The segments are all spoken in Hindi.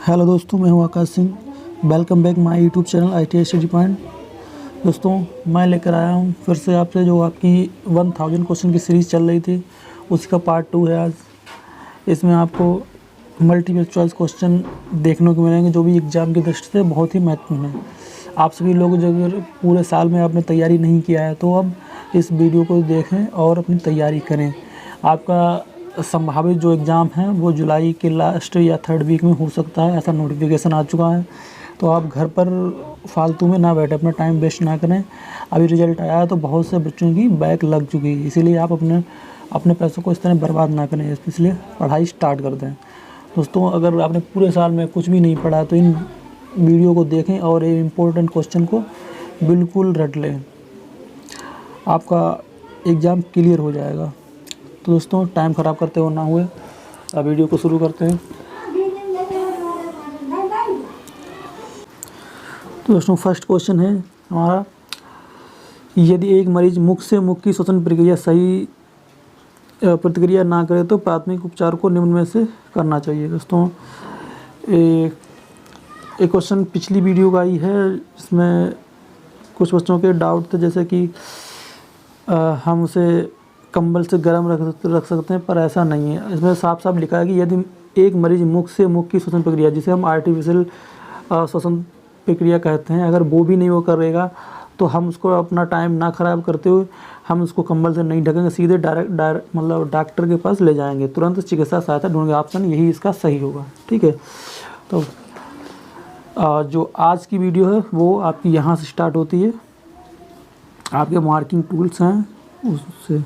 हेलो दोस्तों, मैं हूं Akash Singh. Welcome back my YouTube channel ITI study point. दोस्तों, मैं लेकर आया हूं फिर से आपसे जो आपकी 1000 क्वेश्चन की सीरीज़ चल रही थी, उसका पार्ट 2 है आज। इसमें आपको मल्टीपल चॉइस क्वेश्चन देखने को मिलेंगे जो भी एग्ज़ाम की दृष्टि से बहुत ही महत्वपूर्ण है। आप सभी लोग जो अगर पूरे साल में आपने तैयारी नहीं किया है तो अब इस वीडियो को देखें और अपनी तैयारी करें। आपका संभावित जो एग्ज़ाम है वो जुलाई के लास्ट या 3rd वीक में हो सकता है, ऐसा नोटिफिकेशन आ चुका है। तो आप घर पर फालतू में ना बैठे, अपना टाइम वेस्ट ना करें। अभी रिजल्ट आया है तो बहुत से बच्चों की बैक लग चुकी है, इसीलिए आप अपने पैसों को इस तरह बर्बाद ना करें, इसलिए पढ़ाई स्टार्ट कर दें। दोस्तों, अगर आपने पूरे साल में कुछ भी नहीं पढ़ा तो इन वीडियो को देखें और ये इम्पोर्टेंट क्वेश्चन को बिल्कुल रट लें, आपका एग्ज़ाम क्लियर हो जाएगा। तो दोस्तों, टाइम ख़राब करते हो ना हुए, अब वीडियो को शुरू करते हैं। तो दोस्तों, फर्स्ट क्वेश्चन है हमारा, यदि एक मरीज मुख से मुख की श्वसन प्रक्रिया सही प्रतिक्रिया ना करे तो प्राथमिक उपचार को निम्न में से करना चाहिए। दोस्तों, एक क्वेश्चन पिछली वीडियो का ही है, इसमें कुछ बच्चों के डाउट थे, जैसे कि हम उसे कंबल से गर्म रख सकते हैं, पर ऐसा नहीं है। इसमें साफ साफ लिखा है कि यदि एक मरीज मुख से मुख की श्वसन प्रक्रिया, जिसे हम आर्टिफिशियल श्वसन प्रक्रिया कहते हैं, अगर वो भी नहीं वो करेगा तो हम उसको अपना टाइम ना ख़राब करते हुए हम उसको कंबल से नहीं ढकेंगे, सीधे डायरेक्ट मतलब डॉक्टर के पास ले जाएंगे, तुरंत चिकित्सा सहायता ढूंढेंगे। ऑप्शन यही इसका सही होगा। ठीक है, तो जो आज की वीडियो है वो आपकी यहाँ से स्टार्ट होती है, आपके मार्किंग टूल्स हैं उससे।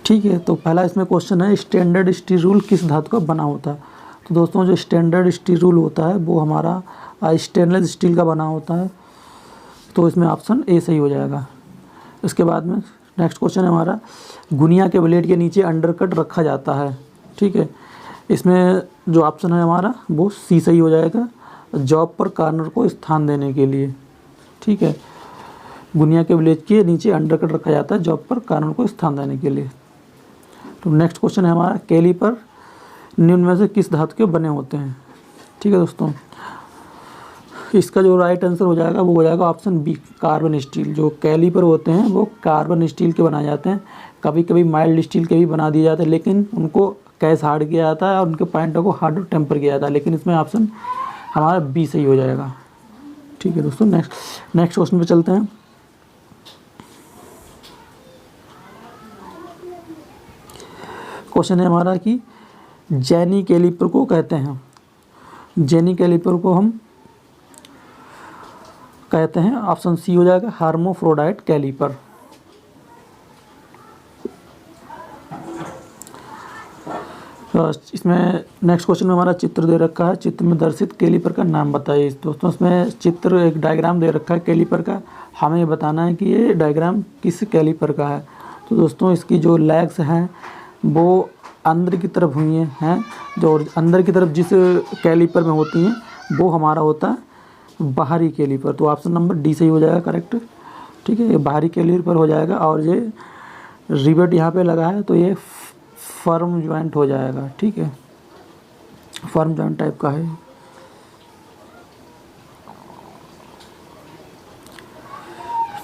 ठीक है, तो पहला इसमें क्वेश्चन है, स्टैंडर्ड स्टील रूल किस धातु का बना होता है। तो दोस्तों, जो स्टैंडर्ड स्टील रूल होता है वो हमारा स्टेनलेस स्टील का बना होता है, तो इसमें ऑप्शन ए सही हो जाएगा। इसके बाद में नेक्स्ट क्वेश्चन है हमारा, गुनिया के ब्लेड के नीचे अंडरकट रखा जाता है। ठीक है, इसमें जो ऑप्शन है हमारा वो सी सही हो जाएगा, जॉब पर कार्नर को स्थान देने के लिए। ठीक है, गुनिया के ब्लेड के नीचे अंडरकट रखा जाता है जॉब पर कार्नर को स्थान देने के लिए। तो नेक्स्ट क्वेश्चन है हमारा, कैलीपर निम्न में से किस धातु के बने होते हैं। ठीक है दोस्तों, इसका जो राइट आंसर हो जाएगा वो हो जाएगा ऑप्शन बी, कार्बन स्टील। जो कैलीपर होते हैं वो कार्बन स्टील के बनाए जाते हैं, कभी कभी माइल्ड स्टील के भी बना दिए जाते हैं, लेकिन उनको कैस हार्ड किया जाता है और उनके पॉइंटों को हार्ड टेम्पर किया जाता है, लेकिन इसमें ऑप्शन हमारा बी सही हो जाएगा। ठीक है दोस्तों, नेक्स्ट क्वेश्चन पे चलते हैं। क्वेश्चन है हमारा कि जेनी कैलिपर को कहते हैं, जेनी कैलिपर को हम कहते हैं, ऑप्शन सी हो जाएगा, हार्मोफ्रोडाइट कैलिपर। इसमें नेक्स्ट क्वेश्चन में हमारा चित्र दे रखा है, चित्र में दर्शित कैलिपर का नाम बताइए। दोस्तों, इसमें चित्र एक डायग्राम दे रखा है कैलिपर का, हमें ये बताना है कि ये डायग्राम किस कैलिपर का है। तो दोस्तों, इसकी जो लेग्स हैं वो अंदर की तरफ हुई हैं, जो अंदर की तरफ जिस कैलिपर में होती हैं वो हमारा होता है बाहरी कैलिपर। तो ऑप्शन नंबर डी सही हो जाएगा करेक्ट। ठीक है, ये बाहरी कैलिपर हो जाएगा, और ये रिवेट यहाँ पे लगा है तो ये फर्म जॉइंट हो जाएगा। ठीक है, फर्म जॉइंट टाइप का है।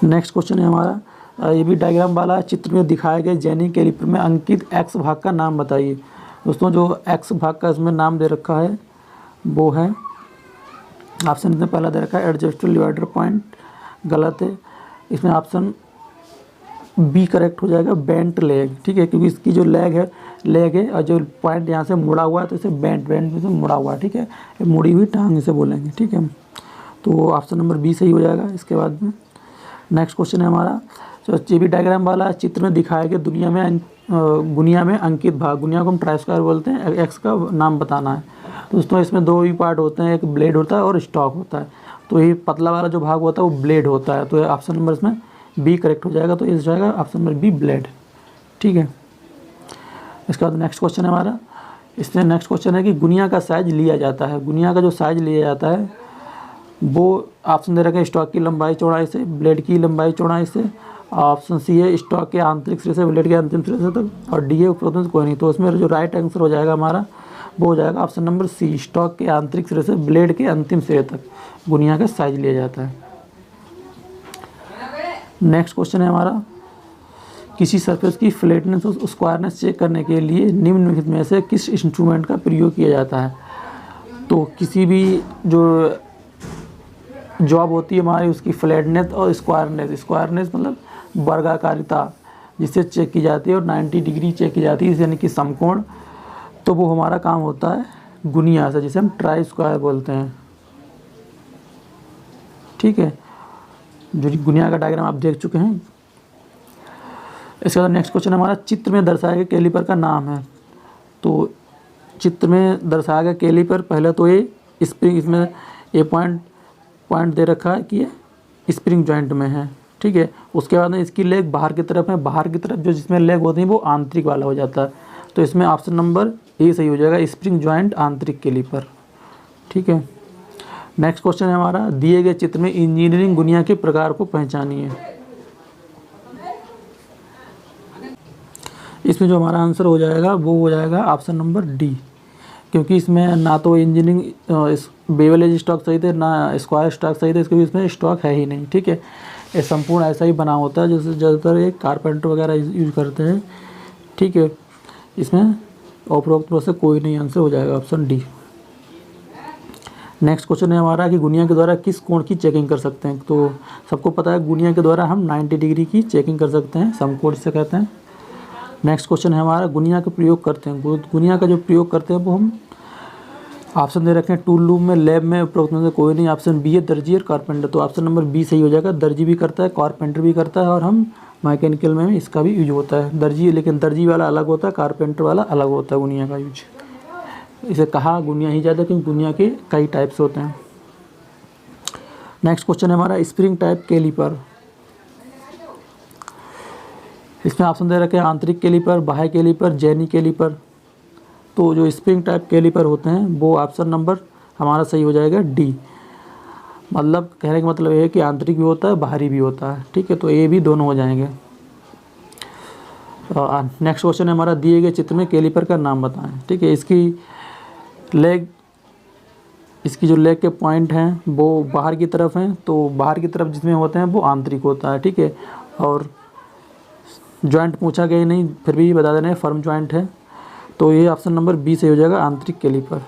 नेक्स्ट क्वेश्चन है हमारा, ये भी डायग्राम वाला, चित्र में दिखाए गए जेनी कैलिपर में अंकित एक्स भाग का नाम बताइए। दोस्तों, जो एक्स भाग का इसमें नाम दे रखा है वो है, ऑप्शन इसमें पहला दे रखा है एडजस्टेबल डिवाइडर पॉइंट, गलत है। इसमें ऑप्शन बी करेक्ट हो जाएगा, बेंट लेग। ठीक है, क्योंकि इसकी जो लेग है और जो पॉइंट यहाँ से मुड़ा हुआ है तो इसे बेंट में से मुड़ा हुआ है। ठीक है, ये मुड़ी हुई टांग इसे बोलेंगे। ठीक है, तो ऑप्शन नंबर बी सही हो जाएगा। इसके बाद में नेक्स्ट क्वेश्चन है हमारा, जो ये भी डायग्राम वाला चित्र में दिखाया गया गुनिया में अंकित भाग, गुनिया को हम ट्राइस्क्वायर बोलते हैं, एक्स का नाम बताना है। दोस्तों, इसमें दो ही पार्ट होते हैं, एक ब्लेड होता है और स्टॉक होता है। तो ये पतला वाला जो भाग होता है वो ब्लेड होता है, तो ऑप्शन नंबर इसमें बी करेक्ट हो जाएगा, तो इस जाएगा ऑप्शन नंबर बी, ब्लेड। ठीक है, इसके बाद नेक्स्ट क्वेश्चन है हमारा, इसमें नेक्स्ट क्वेश्चन है कि गुनिया का साइज लिया जाता है, गुनिया का जो साइज लिया जाता है वो ऑप्शन दे रखा है स्टॉक की लंबाई चौड़ाई से, ब्लेड की लंबाई चौड़ाई से, ऑप्शन सी है स्टॉक के आंतरिक सिरे से ब्लेड के अंतिम सिरे से तक, और डी है उपरोक्त कोई नहीं। तो इसमें जो राइट आंसर हो जाएगा हमारा वो हो जाएगा ऑप्शन नंबर सी, स्टॉक के आंतरिक सिरे से ब्लेड के अंतिम सिरे तक गुनिया का साइज लिया जाता है। नेक्स्ट क्वेश्चन है हमारा, किसी सरफेस की फ्लैटनेस और स्क्वायरनेस चेक करने के लिए निम्नलिखित में से किस इंस्ट्रूमेंट का प्रयोग किया जाता है। तो किसी भी जो जॉब होती है हमारी उसकी फ्लैटनेस और स्क्वायरनेस मतलब वर्गाकारिता जिससे चेक की जाती है और 90 डिग्री चेक की जाती है यानी कि समकोण, तो वो हमारा काम होता है गुनिया से, जिसे हम ट्राई स्क्वायर बोलते हैं। ठीक है, जो गुनिया का डायग्राम आप देख चुके हैं। इसके बाद नेक्स्ट क्वेश्चन हमारा, चित्र में दर्शाए गए कैलीपर का नाम है। तो चित्र में दर्शाया गया कैलीपर, पहले तो ये स्प्रिंग, इसमें ये पॉइंट दे रखा है कि ये स्प्रिंग जॉइंट में है। ठीक है, उसके बाद में इसकी लेग बाहर की तरफ है, बाहर की तरफ जो जिसमें लेग होती है वो आंतरिक वाला हो जाता है। तो इसमें ऑप्शन नंबर ए सही हो जाएगा, स्प्रिंग जॉइंट आंतरिक कैलीपर। ठीक है, नेक्स्ट क्वेश्चन है हमारा, दिए गए चित्र में इंजीनियरिंग गुनिया के प्रकार को पहचानिए। इसमें जो हमारा आंसर हो जाएगा वो हो जाएगा ऑप्शन नंबर डी, क्योंकि इसमें ना तो इंजीनियरिंग बेवल एज स्टॉक सही थे ना स्क्वायर स्टॉक सही थे, इसके भी इसमें स्टॉक है ही नहीं। ठीक है, ये संपूर्ण ऐसा ही बना होता है जैसे ज़्यादातर ये कारपेंटर वगैरह यूज करते हैं। ठीक है, इसमें उपरोक्त में से कोई नहीं, आंसर हो जाएगा ऑप्शन डी। नेक्स्ट क्वेश्चन है हमारा कि गुनिया के द्वारा किस कोण की चेकिंग कर सकते हैं। तो सबको पता है गुनिया के द्वारा हम 90 डिग्री की चेकिंग कर सकते हैं, समकोण से कहते हैं। नेक्स्ट क्वेश्चन है हमारा, गुनिया का प्रयोग करते हैं, गुनिया का जो प्रयोग करते हैं वो हम ऑप्शन दे रखे हैं टूल रूम में, लैब में, उपरोक्त में से कोई नहीं। ऑप्शन बी है, दर्जी और कारपेंटर। तो ऑप्शन नंबर बी सही हो जाएगा, दर्जी भी करता है, कारपेंटर भी करता है और हम मैकेनिकल में इसका भी यूज होता है दर्जी, लेकिन दर्जी वाला अलग होता है, कारपेंटर वाला अलग होता है गुनिया का यूज। इसे कहा गुनिया ही ज़्यादा क्योंकि गुनिया के कई टाइप्स होते हैं। नेक्स्ट क्वेश्चन है हमारा, स्प्रिंग टाइप कैलीपर। इसमें ऑप्शन दे रखे हैं आंतरिक कैलीपर, बाह्य कैलीपर, जेनी कैलीपर। तो जो स्प्रिंग टाइप कैलीपर होते हैं वो ऑप्शन नंबर हमारा सही हो जाएगा डी, मतलब कहने का मतलब ये है कि आंतरिक भी होता है बाहरी भी होता है। ठीक है, तो ये भी दोनों हो जाएंगे। नेक्स्ट क्वेश्चन है हमारा, दिए गए चित्र में कैलीपर का नाम बताएं। ठीक है, इसकी जो लेग के पॉइंट हैं वो बाहर की तरफ हैं, तो बाहर की तरफ जिसमें होते हैं वो आंतरिक होता है। ठीक है, और जॉइंट पूछा गया नहीं, फिर भी बता देना है फर्म जॉइंट है। तो ये ऑप्शन नंबर बी से हो जाएगा, आंतरिक कैलीपर।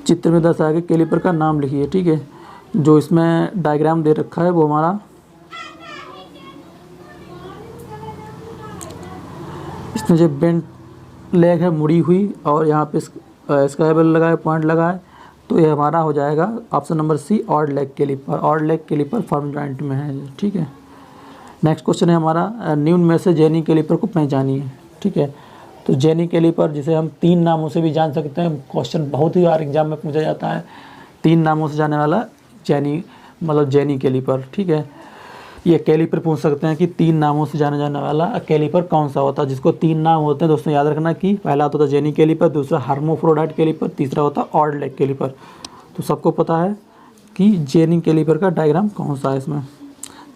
चित्र में दर्शाया गया कैलीपर का नाम लिखिए। ठीक है, जो इसमें डायग्राम दे रखा है वो हमारा इसमें जो बेंट लेग है मुड़ी हुई और यहाँ पे स्क्वायर लगा है, पॉइंट लगा है, तो ये हमारा हो जाएगा option number C, odd leg calliper. Odd leg calliper firm joint में है। ठीक है, नेक्स्ट क्वेश्चन है हमारा, निम्न में से जेनी कैलीपर को पहचानिए। ठीक है, तो जेनी कैलीपर जिसे हम 3 नामों से भी जान सकते हैं, क्वेश्चन बहुत ही बार एग्जाम में पूछा जाता है, 3 नामों से जाने वाला जेनी मतलब जेनी कैलीपर। ठीक है, ये कैलीपर पूछ सकते हैं कि 3 नामों से जाने जाने वाला कैलीपर कौन सा होता है। जिसको 3 नाम होते हैं दोस्तों याद रखना कि पहला होता है जेनी कैलीपर, दूसरा हार्मोफ्रोडाइट कैलीपर, तीसरा होता है ऑड लेग कैलीपर। तो सबको पता है कि जेनी कैलीपर का डायग्राम कौन सा है इसमें,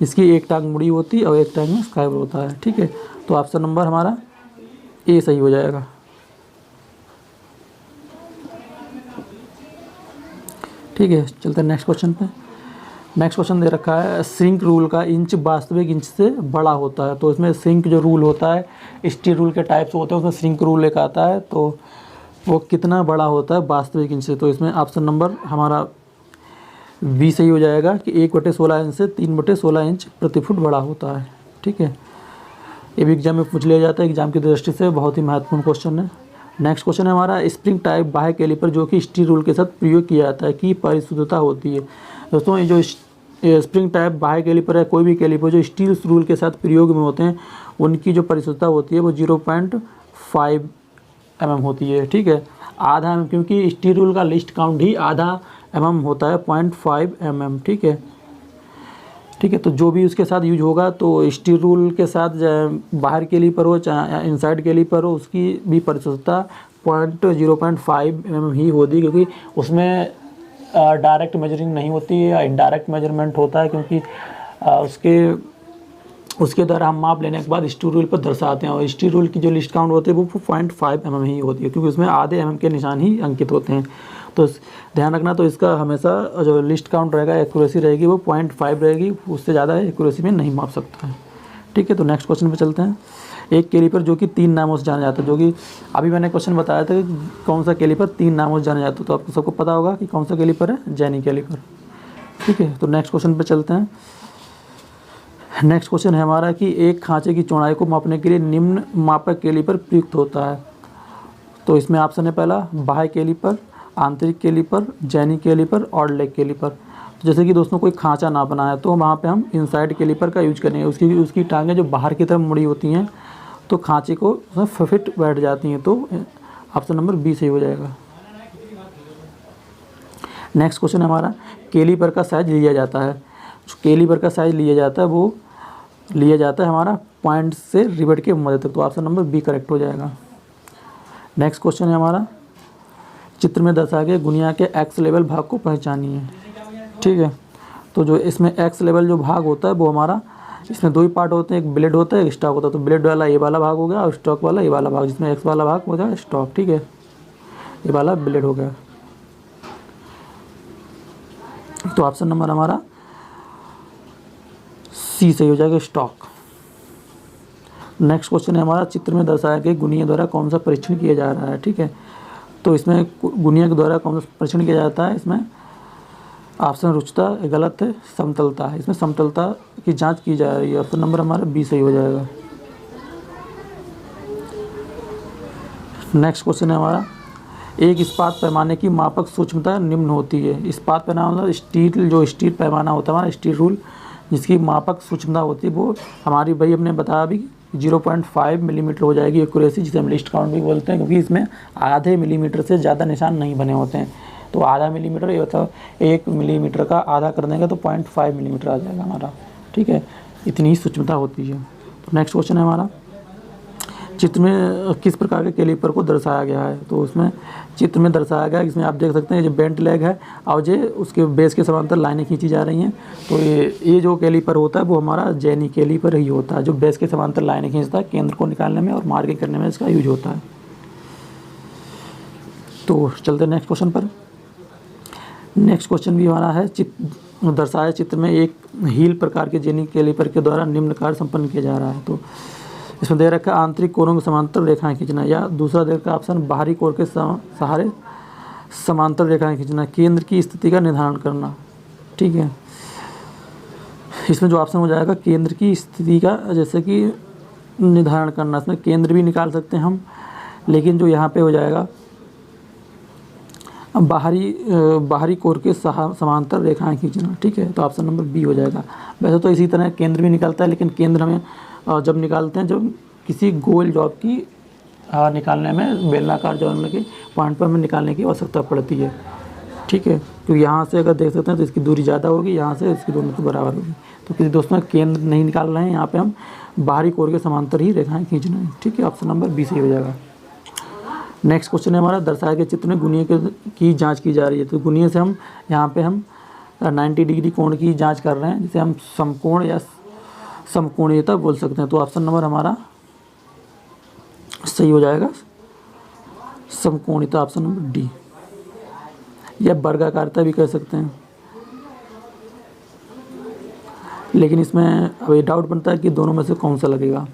जिसकी एक टांग मुड़ी होती है और एक टांग में स्क्वायर होता है। ठीक है, तो ऑप्शन नंबर हमारा ए सही हो जाएगा। ठीक है, चलते हैं नेक्स्ट क्वेश्चन पे। नेक्स्ट क्वेश्चन दे रखा है, सिंक रूल का इंच वास्तविक इंच से बड़ा होता है। तो इसमें सिंक जो रूल होता है, स्टील रूल के टाइप्स होते हैं, उसमें सिंक रूल एक आता है, तो वो कितना बड़ा होता है वास्तविक इंच से। तो इसमें ऑप्शन नंबर हमारा बी सही हो जाएगा कि 1/16 इंच से 3/16 इंच प्रति फुट बड़ा होता है। ठीक है, ये भी एग्जाम में पूछ लिया जाता है, एग्जाम की दृष्टि से बहुत ही महत्वपूर्ण क्वेश्चन है। नेक्स्ट क्वेश्चन है हमारा, स्प्रिंग टाइप बाह्य कैलीपर जो कि स्टील रूल के साथ प्रयोग किया जाता है कि परिशुद्धता होती है। दोस्तों ये जो स्प्रिंग टाइप बाह्य कैलीपर है, कोई भी कैलीपर जो स्टील रूल के साथ प्रयोग में होते हैं उनकी जो परिशुद्धता होती है वो 0.5 mm होती है। ठीक है, आधा mm, क्योंकि स्टील रूल का लिस्ट काउंट ही आधा mm होता है, 0.5 mm। ठीक है, ठीक है, तो जो भी उसके साथ यूज होगा, तो स्टील रूल के साथ बाहर कैलीपर हो चाहे इनसाइड कैलीपर हो, उसकी भी परिशुद्धता 0.5 mm ही होती है, क्योंकि उसमें डायरेक्ट मेजरिंग नहीं होती है, इनडायरेक्ट मेजरमेंट होता है, क्योंकि उसके उसके द्वारा हम माप लेने के बाद स्टील रूल पर दर्शाते हैं, और स्टील रूल की जो लिस्ट काउंट होती है वो 0.5 mm ही होती है, क्योंकि उसमें आधे mm के निशान ही अंकित होते हैं। तो ध्यान रखना, तो इसका हमेशा जो लिस्ट काउंट रहेगा, एक्यूरेसी रहेगी वो 0.5 रहेगी, उससे ज़्यादा एक्यूरेसी में नहीं माप सकता है। ठीक है, तो नेक्स्ट क्वेश्चन पे चलते हैं। एक कैलीपर जो कि 3 नामों से जाना जाता है, जो कि अभी मैंने क्वेश्चन बताया था कि कौन सा कैलीपर 3 नामों से जाना जाता है, तो आपको सबको पता होगा कि कौन सा कैलीपर है, जेनी कैलीपर। ठीक है, तो नेक्स्ट क्वेश्चन पे चलते हैं। नेक्स्ट क्वेश्चन है हमारा कि एक खांचे की चौड़ाई को मापने के लिए निम्न मापक कैलीपर प्रयुक्त होता है। तो इसमें ऑप्शन है पहला बाह्य कैलीपर, आंतरिक कैलीपर, जेनी कैलीपर और लेग कैलीपर। तो जैसे कि दोस्तों कोई खांचा ना बना है तो वहाँ पे हम इनसाइड कैलीपर का यूज करेंगे। उसकी टांगें जो बाहर की तरफ मुड़ी होती हैं तो खांचे को उसमें फिट बैठ जाती हैं, तो ऑप्शन नंबर बी सही हो जाएगा। नेक्स्ट क्वेश्चन हमारा कैलीपर का साइज लिया जाता है। जो कैलीपर का साइज लिया जाता है वो लिया जाता है हमारा पॉइंट से रिवेट के मध्य तक, तो ऑप्शन नंबर बी करेक्ट हो जाएगा। नेक्स्ट क्वेश्चन है हमारा चित्र में दर्शाए गए गुनिया के एक्स लेवल भाग को पहचानिए। ठीक है, तो जो इसमें एक्स लेवल जो भाग होता है वो हमारा, इसमें 2 ही पार्ट होते हैं, एक ब्लेड होता है, एक स्टॉक होता है। तो ब्लेड वाला ये वाला भाग हो गया और स्टॉक वाला ये वाला भाग, जिसमें एक्स वाला भाग हो गया स्टॉक। ठीक है, ये वाला ब्लेड हो गया। तो ऑप्शन नंबर हमारा सी सही हो जाएगा, स्टॉक। नेक्स्ट क्वेश्चन है हमारा चित्र में दर्शाया गया गुनिया द्वारा कौन सा परीक्षण किया जा रहा है। ठीक है, तो इसमें गुनिया के द्वारा कौन सा परीक्षण किया जाता है, इसमें ऑप्शन रुचता गलत है, समतलता है। इसमें समतलता की जांच की जा रही है, ऑप्शन नंबर हमारा बी सही हो जाएगा। नेक्स्ट क्वेश्चन है हमारा एक इस्पात पैमाने की मापक सूक्ष्मता निम्न होती है। इस्पात पैमाना मतलब स्टील, जो स्टील पैमाना होता है हमारा स्टील रूल, जिसकी मापक सूक्ष्मता होती है वो हमारी भाई हमने बताया अभी 0.5 मिलीमीटर हो जाएगी एक्यूरेसी, जिसे हम लिस्ट काउंट भी बोलते हैं, क्योंकि इसमें आधे मिलीमीटर से ज़्यादा निशान नहीं बने होते हैं। तो आधा मिलीमीटर ये मतलब 1 मिलीमीटर का आधा कर देंगे तो 0.5 मिलीमीटर आ जाएगा हमारा। ठीक है, इतनी ही सूक्ष्मता होती है। तो नेक्स्ट क्वेश्चन है हमारा चित्र में किस प्रकार के कैलीपर को दर्शाया गया है। तो उसमें चित्र में दर्शाया गया है, इसमें आप देख सकते हैं जो बेंट लेग है और जो उसके बेस के समांतर लाइनें खींची जा रही हैं। तो ये जो कैलीपर होता है वो हमारा जेनी कैलीपर ही होता है, जो बेस के समांतर लाइनें खींचता है, केंद्र को निकालने में और मार्किंग करने में इसका यूज होता है। तो चलते हैं नेक्स्ट क्वेश्चन पर। नेक्स्ट क्वेश्चन भी हमारा है दर्शाए चित्र में एक हील प्रकार के जेनी कैलीपर के द्वारा निम्न कार्य संपन्न किया जा रहा है। तो इसमें दे रखा है आंतरिक कोरों के समांतर रेखाएं खींचना, या दूसरा दे रखा ऑप्शन बाहरी कोर के सहारे समांतर रेखाएं खींचना, केंद्र की स्थिति का निर्धारण करना। ठीक है, इसमें जो ऑप्शन हो जाएगा केंद्र की स्थिति का जैसे कि निर्धारण करना, इसमें केंद्र भी निकाल सकते हैं हम, लेकिन जो यहाँ पे हो जाएगा बाहरी कोर के समांतर रेखाएं खींचना। ठीक है, तो ऑप्शन नंबर बी हो जाएगा। वैसे तो इसी तरह केंद्र भी निकलता है, लेकिन केंद्र हमें जब निकालते हैं जब किसी गोल जॉब की निकालने में बेलनाकार जॉब के पॉइंट पर हमें निकालने की आवश्यकता पड़ती है। ठीक है, क्योंकि यहाँ से अगर देख सकते हैं तो इसकी दूरी ज़्यादा होगी, यहाँ से इसकी दोनों तो बराबर होगी। तो किसी दोस्तों केंद्र नहीं निकाल रहे हैं, यहाँ पे हम बाहरी कोर के समांतर ही रेखाएं खींचना है। ठीक है, ऑप्शन नंबर बी सही हो जाएगा। नेक्स्ट क्वेश्चन है हमारा दर्शाए गए चित्र में गुनिया की जाँच की जा रही है। तो गुनिया से हम यहाँ पे हम 90 डिग्री कोण की जाँच कर रहे हैं, जिसे हम समकोण या समकोणीयता बोल सकते हैं। तो ऑप्शन नंबर हमारा सही हो जाएगा, समकोणीयता, ऑप्शन नंबर डी, या वर्गाकारता भी कह सकते हैं। लेकिन इसमें अभी डाउट बनता है कि दोनों में से कौन सा लगेगा।